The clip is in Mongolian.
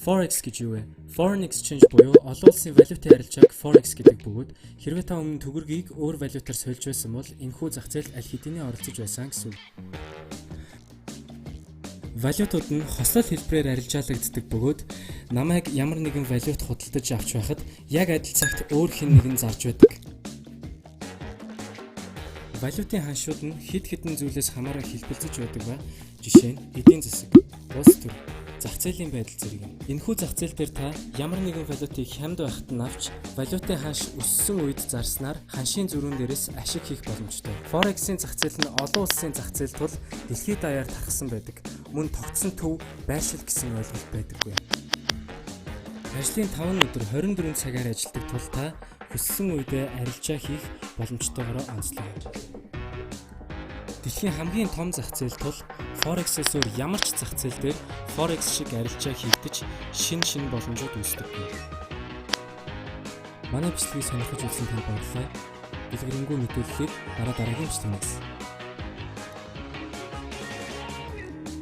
Forex гэж юу вэ? Foreign exchange буюу олон улсын валютын арилжааг Forex гэдэг бөгөөд хэрвээ та өмнө төгрөгийг өөр валютаар сольж байсан бол энэхүү зах зээлд аль хэдийн оролцож байсан гэсэн үг. Валютууд нь хослол хэлбэрээр арилжаалагддаг бөгөөд намайг ямар нэгэн валют худалдаж авч байхад яг адил цагт өөр хэн нэгэн зарж байдаг. Валютын ханшууд нь хэд хэдэн зүйлээс хамааран хэлбэлзэж байдаг ба жишээ нь эдийн засаг, улс төр, зах зээлийн байдал зэрэг юм. Энэхүү зах зээл дээр та ямар нэгэн валютыг хямд байхад нь авч валютын ханш өссөн үед зарснаар ханшийн зөрүүн дээрээс ашиг хийх боломжтой. Forex-ийн зах зээл нь олон улсын зах зээл тул дэлхийд даяар тархсан байдаг. Мөн тогтсон төв байршил гэсэн ойлголт байдаггүй. Ажлын 5 өдөр 24 цагаар ажилладаг тул та хүссэн үедээ арилжаа хийх боломжтойгоор онцлог. Дэлхийн хамгийн том зах зээл тул Forex-ээс өөр ямар ч зах зээл дээр Forex шиг арилжаа хийгдэж шин боломжууд үүсдэггүй. Манай бичлэгийг сонирхож үзсэн танд баярлалаа. Дэлгэрэнгүй мэдээллийг дараагийн бичлэгээс